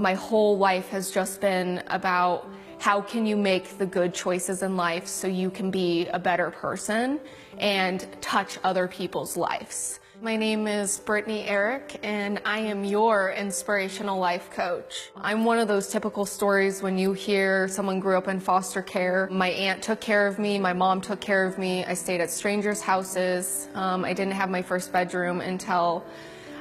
My whole life has just been about how can you make the good choices in life so you can be a better person and touch other people's lives. My name is Brittany Eric, and I am your inspirational life coach. I'm one of those typical stories when you hear someone grew up in foster care. My aunt took care of me, my mom took care of me, I stayed at strangers' houses. I didn't have my first bedroom until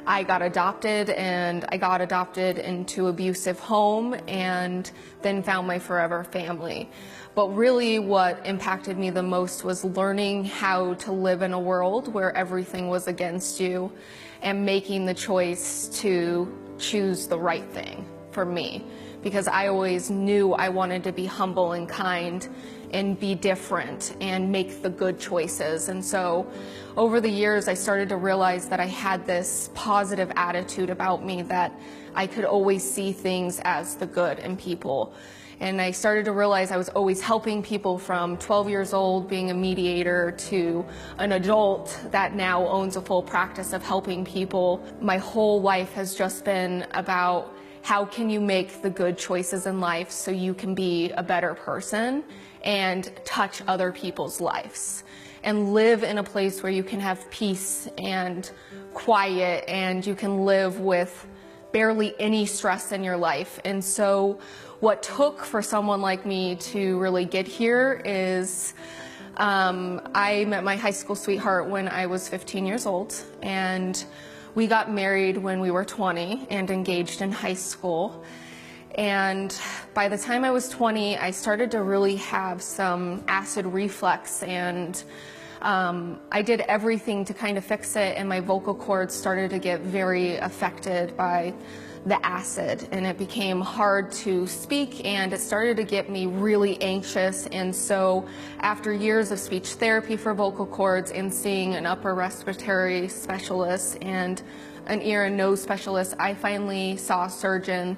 I got adopted, and I got adopted into abusive home and then found my forever family. But really what impacted me the most was learning how to live in a world where everything was against you and making the choice to choose the right thing for me. Because I always knew I wanted to be humble and kind and be different and make the good choices. And so over the years, I started to realize that I had this positive attitude about me, that I could always see things as the good in people. And I started to realize I was always helping people, from 12 years old being a mediator to an adult that now owns a full practice of helping people. My whole life has just been about how can you make the good choices in life so you can be a better person and touch other people's lives and live in a place where you can have peace and quiet and you can live with barely any stress in your life. And so what took for someone like me to really get here is I met my high school sweetheart when I was 15 years old, and we got married when we were 20 and engaged in high school. And by the time I was 20, I started to really have some acid reflux, and I did everything to kind of fix it, and my vocal cords started to get very affected by the acid, and it became hard to speak, and it started to get me really anxious. And so after years of speech therapy for vocal cords and seeing an upper respiratory specialist and an ear and nose specialist, I finally saw a surgeon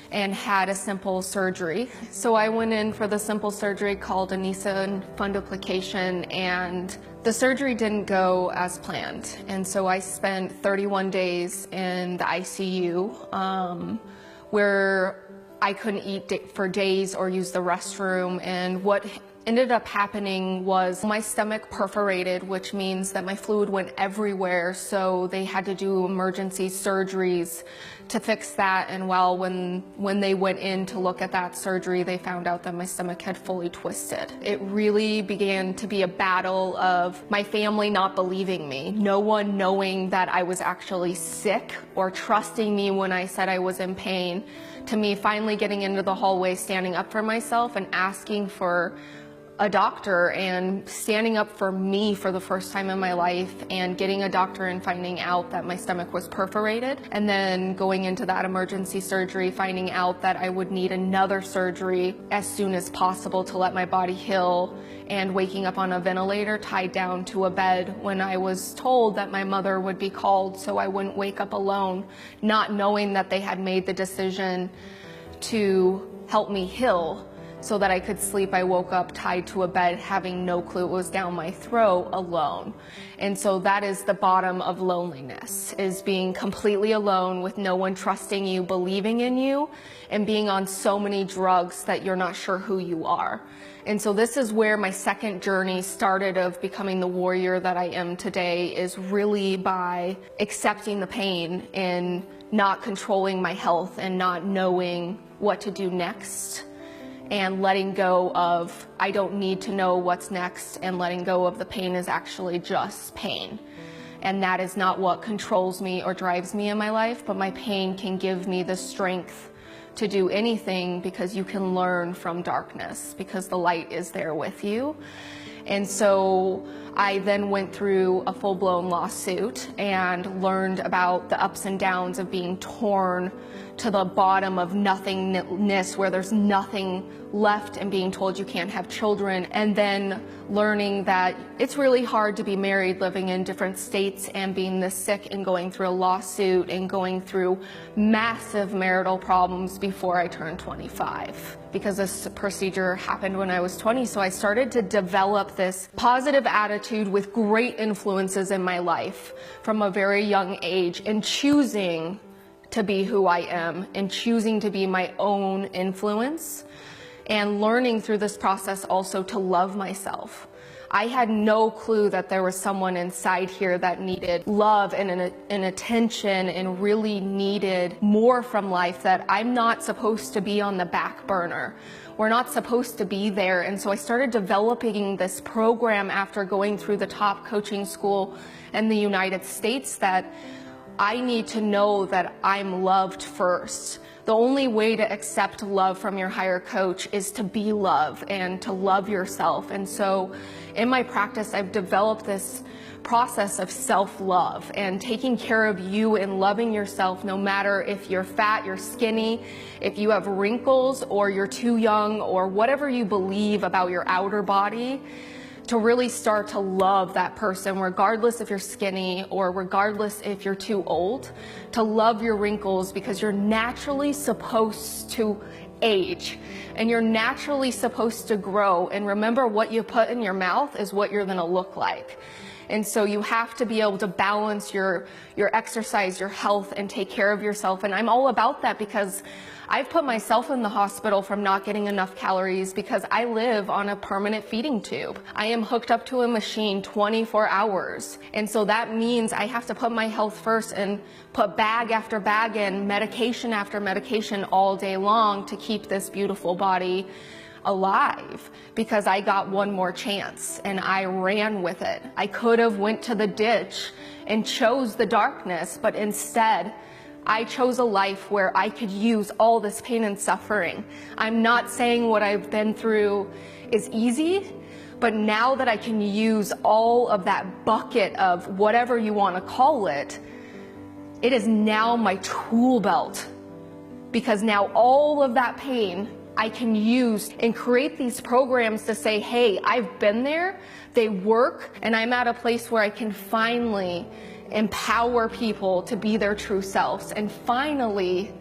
and had a simple surgery. So I went in for the simple surgery called a Nissen fundoplication, and the surgery didn't go as planned. And so I spent 31 days in the ICU where I couldn't eat for days or use the restroom. And what ended up happening was my stomach perforated, which means that my fluid went everywhere. So they had to do emergency surgeries to fix that. And when they went in to look at that surgery, they found out that my stomach had fully twisted. It really began to be a battle of my family not believing me, no one knowing that I was actually sick or trusting me when I said I was in pain, to me finally getting into the hallway, standing up for myself and asking for a doctor, and standing up for me for the first time in my life and getting a doctor and finding out that my stomach was perforated, and then going into that emergency surgery, finding out that I would need another surgery as soon as possible to let my body heal, and waking up on a ventilator tied down to a bed when I was told that my mother would be called so I wouldn't wake up alone, not knowing that they had made the decision to help me heal so that I could sleep. I woke up tied to a bed, having no clue it was down my throat, alone. And so that is the bottom of loneliness, is being completely alone with no one trusting you, believing in you, and being on so many drugs that you're not sure who you are. And so this is where my second journey started of becoming the warrior that I am today, is really by accepting the pain and not controlling my health and not knowing what to do next, and letting go of I don't need to know what's next, and letting go of the pain is actually just pain. And that is not what controls me or drives me in my life, but my pain can give me the strength to do anything, because you can learn from darkness, because the light is there with you. And so I then went through a full-blown lawsuit and learned about the ups and downs of being torn to the bottom of nothingness, where there's nothing left, and being told you can't have children, and then learning that it's really hard to be married, living in different states, and being this sick and going through a lawsuit and going through massive marital problems before I turned 25. Because this procedure happened when I was 20, so I started to develop this positive attitude with great influences in my life from a very young age, and choosing to be who I am and choosing to be my own influence, and learning through this process also to love myself. I had no clue that there was someone inside here that needed love and attention and really needed more from life, that I'm not supposed to be on the back burner. We're not supposed to be there. And so I started developing this program after going through the top coaching school in the United States, that I need to know that I'm loved first. The only way to accept love from your higher coach is to be love and to love yourself. And so in my practice, I've developed this process of self-love and taking care of you and loving yourself, no matter if you're fat, you're skinny, if you have wrinkles, or you're too young, or whatever you believe about your outer body, to really start to love that person, regardless if you're skinny or regardless if you're too old, to love your wrinkles, because you're naturally supposed to age and you're naturally supposed to grow. And remember, what you put in your mouth is what you're gonna look like. And so you have to be able to balance your exercise, your health, and take care of yourself. And I'm all about that, because I've put myself in the hospital from not getting enough calories because I live on a permanent feeding tube. I am hooked up to a machine 24 hours. And so that means I have to put my health first and put bag after bag in, medication after medication all day long to keep this beautiful body alive, because I got one more chance and I ran with it. I could have went to the ditch and chose the darkness, but instead I chose a life where I could use all this pain and suffering. I'm not saying what I've been through is easy, but now that I can use all of that bucket of whatever you want to call it, it is now my tool belt, because now all of that pain I can use and create these programs to say, hey, I've been there, they work, and I'm at a place where I can finally empower people to be their true selves and finally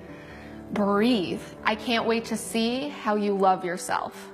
breathe. I can't wait to see how you love yourself.